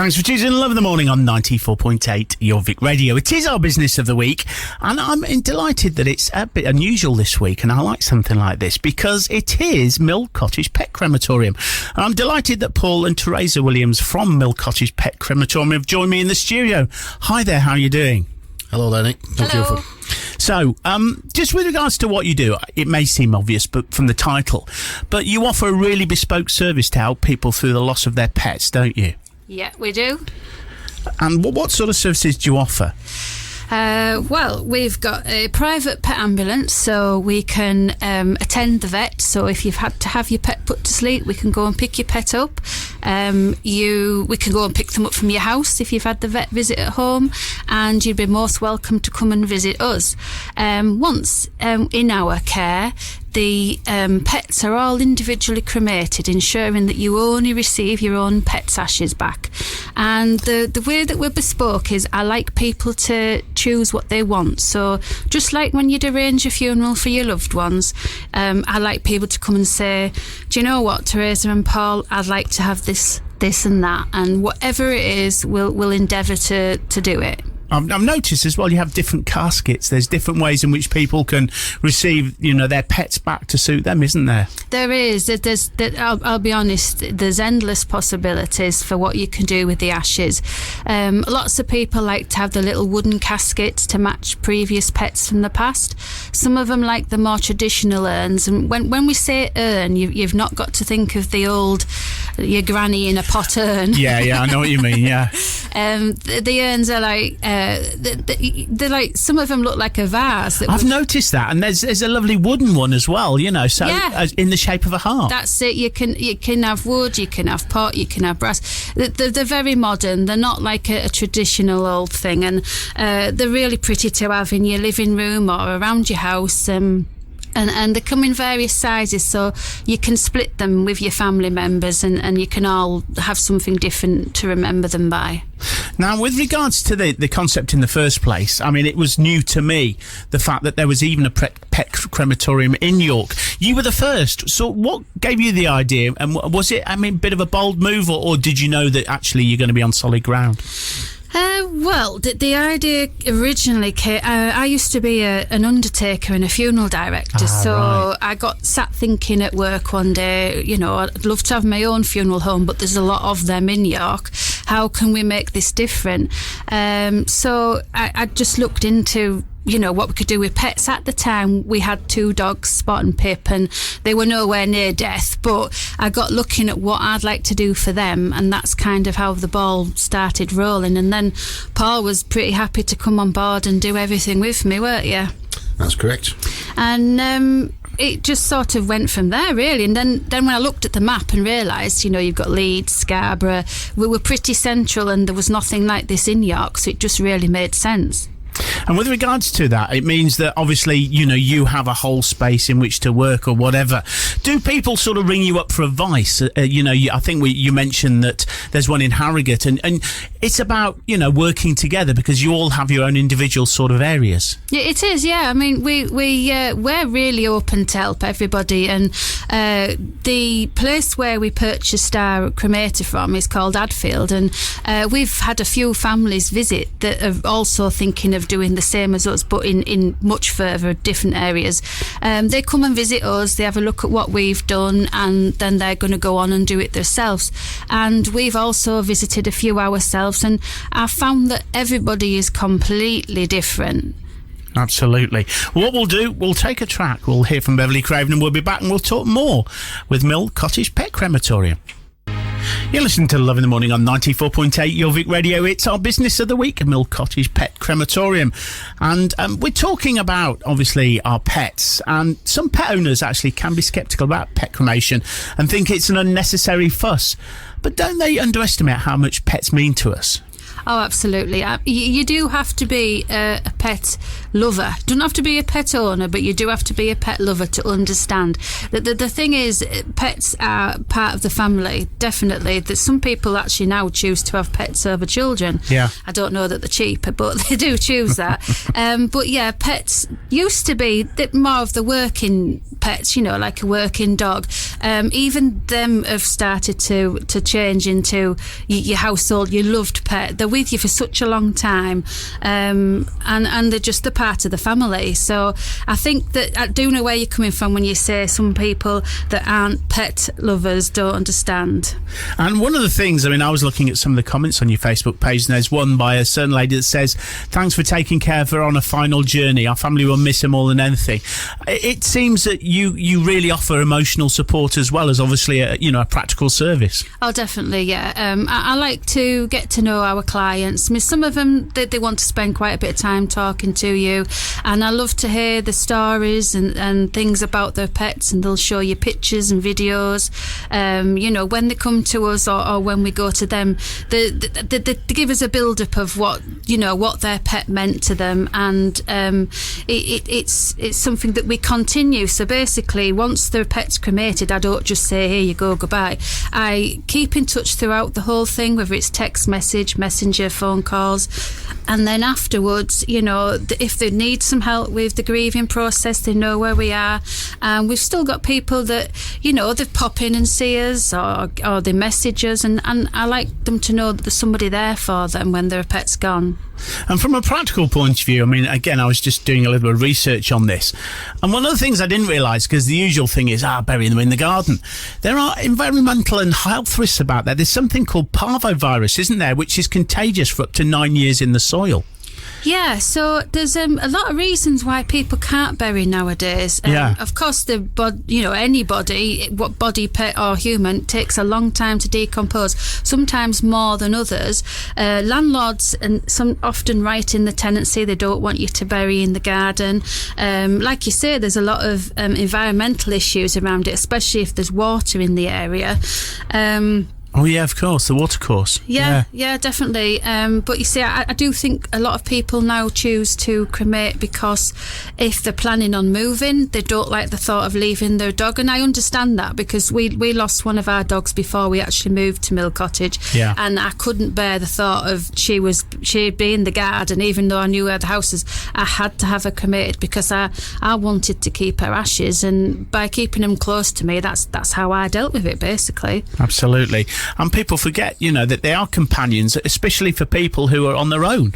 Thanks for choosing Love in the Morning on 94.8 Jorvik Radio. It is our business of the week, and I'm delighted that it's a bit unusual this week, and I like something like this because it is Mill Cottage Pet Crematorium. And I'm delighted that Paul and Teresa Williams from Mill Cottage Pet Crematorium have joined me in the studio. Hi there, how are you doing? Hello there, Nick. Thank you for... So, just with regards to what you do, it may seem obvious but from the title, but you offer a really bespoke service to help people through the loss of their pets, don't you? Yeah, we do. And what sort of services do you offer? Well, we've got a private pet ambulance, so we can attend the vet. So if you've had to have your pet put to sleep, we can go and pick your pet up. We can go and pick them up from your house if you've had the vet visit at home, and you'd be most welcome to come and visit us. Once in our care, the pets are all individually cremated, ensuring that you only receive your own pet's ashes back. And the way that we're bespoke is I like people to choose what they want. So just like when you'd arrange a funeral for your loved ones, I like people to come and say, do you know what, Teresa and Paul, I'd like to have this and that. And whatever it is, we'll endeavour to do it. I've noticed as well you have different caskets. There's different ways in which people can receive, their pets back to suit them, isn't there? There is. I'll be honest, there's endless possibilities for what you can do with the ashes. Lots of people like to have the little wooden caskets to match previous pets from the past. Some of them like the more traditional urns. And when we say urn, you've not got to think of the old, your granny in a pot urn. Yeah, I know what you mean, yeah. The urns are like... they're like, some of them look like a vase. I've noticed that, and there's a lovely wooden one as well, so yeah. In the shape of a heart. That's it. You can have wood, you can have pot, you can have brass. They're very modern. They're not like a traditional old thing, and they're really pretty to have in your living room or around your house. And they come in various sizes, so you can split them with your family members, and you can all have something different to remember them by. Now, with regards to the concept in the first place, I mean, it was new to me, the fact that there was even a pet crematorium in York. You were the first. So what gave you the idea? And was it, a bit of a bold move, or did you know that actually you're going to be on solid ground? Well, the idea originally came... I used to be an undertaker and a funeral director, right. I got sat thinking at work one day, I'd love to have my own funeral home, but there's a lot of them in York. How can we make this different? So I just looked into... what we could do with pets. At the time, we had 2 dogs, Spot and Pip, and they were nowhere near death, but I got looking at what I'd like to do for them, and that's kind of how the ball started rolling. And then Paul was pretty happy to come on board and do everything with me, weren't you? That's correct. And it just sort of went from there, really. And then when I looked at the map and realised, you've got Leeds, Scarborough, we were pretty central, and there was nothing like this in York, so it just really made sense. And with regards to that, it means that obviously, you have a whole space in which to work or whatever. Do people sort of ring you up for advice? I think you mentioned that there's one in Harrogate, and it's about, working together because you all have your own individual sort of areas. Yeah, it is, yeah. We're really open to help everybody, and the place where we purchased our cremator from is called Addfield, and we've had a few families visit that are also thinking of doing the same as us, but in much further different areas. They come and visit us, they have a look at what we've done, and then they're going to go on and do it themselves. And we've also visited a few ourselves, and I found that everybody is completely different. Absolutely. What we'll do, we'll take a track, we'll hear from Beverly Craven, and we'll be back and we'll talk more with Mill Cottage Pet Crematorium. You're listening to Love in the Morning on 94.8 Jorvik Radio. It's our business of the week, Mill Cottage Pet Crematorium. And we're talking about, obviously, our pets. And some pet owners actually can be sceptical about pet cremation and think it's an unnecessary fuss. But don't they underestimate how much pets mean to us? Oh, absolutely. You do have to be a pet lover. You don't have to be a pet owner, but you do have to be a pet lover to understand. The thing is, pets are part of the family, definitely. That some people actually now choose to have pets over children. Yeah. I don't know that they're cheaper, but they do choose that. But yeah, pets used to be more of the working pets, you know, like a working dog, even them have started to change into your household, your loved pet. They're with you for such a long time, and they're just a part of the family. So I think that I do know where you're coming from when you say some people that aren't pet lovers don't understand. And one of the things, I mean, I was looking at some of the comments on your Facebook page, and there's one by a certain lady that says, thanks for taking care of her on a final journey. Our family will miss her more than anything. It seems that you really offer emotional support as well as obviously a practical service. Oh, definitely, yeah. I like to get to know our clients. I mean, some of them, they want to spend quite a bit of time talking to you, and I love to hear the stories and things about their pets, and they'll show you pictures and videos. When they come to us or when we go to them, they give us a build-up of what their pet meant to them, and it's something that we continue. So basically, once the pet's cremated, I don't just say, here you go, goodbye. I keep in touch throughout the whole thing, whether it's text message, messenger, phone calls, and then afterwards, if they need some help with the grieving process, they know where we are. And we've still got people that, they pop in and see us, or they message us, and I like them to know that there's somebody there for them when their pet's gone. And from a practical point of view, I mean, again, I was just doing a little bit of research on this, and one of the things I didn't realise, because the usual thing is, bury them in the garden. There are environmental and health risks about that. There's something called parvovirus, isn't there, which is contagious for up to 9 years in the soil. Yeah, so there's a lot of reasons why people can't bury nowadays. Of course, anybody, what body, pet or human, takes a long time to decompose, sometimes more than others. Landlords and some often write in the tenancy they don't want you to bury in the garden. Like you say, there's a lot of environmental issues around it, especially if there's water in the area. Oh yeah, of course, the watercourse. Yeah, definitely. But you see, I do think a lot of people now choose to cremate because if they're planning on moving, they don't like the thought of leaving their dog, and I understand that, because we lost one of our dogs before we actually moved to Mill Cottage, and I couldn't bear the thought of she'd be in the garden, even though I knew where the house is. I had to have her cremated because I wanted to keep her ashes, and by keeping them close to me, that's how I dealt with it, basically. Absolutely. And people forget, that they are companions, especially for people who are on their own.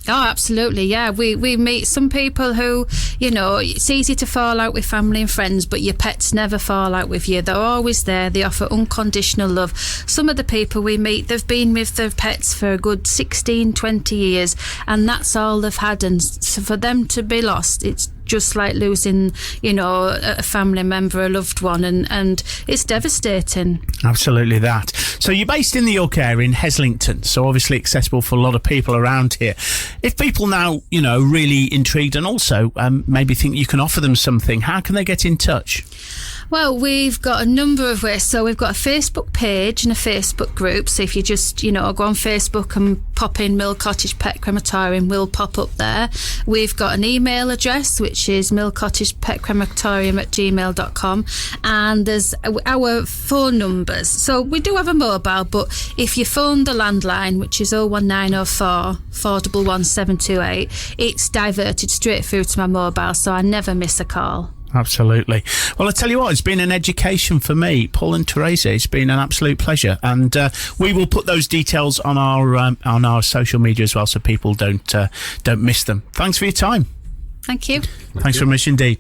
Oh, absolutely, yeah. We meet some people who, it's easy to fall out with family and friends, but your pets never fall out with you. They're always there. They offer unconditional love. Some of the people we meet, they've been with their pets for a good 16, 20 years, and that's all they've had. And so for them to be lost, it's just like losing, a family member, a loved one, and it's devastating. Absolutely that. So you're based in the York area in Heslington, so obviously accessible for a lot of people around here. If people now, really intrigued and also maybe think you can offer them something, how can they get in touch? Well, we've got a number of ways. So we've got a Facebook page and a Facebook group. So if you just, go on Facebook and pop in Mill Cottage Pet Crematorium, we'll pop up there. We've got an email address, which is millcottagepetcrematorium@gmail.com. And there's our phone numbers. So we do have a mobile, but if you phone the landline, which is 01904 411 728, it's diverted straight through to my mobile, so I never miss a call. Absolutely. Well, I tell you what, it's been an education for me, Paul and Teresa. It's been an absolute pleasure, and we will put those details on our social media as well, so people don't miss them. Thanks for your time. Thank you. Thanks very much indeed.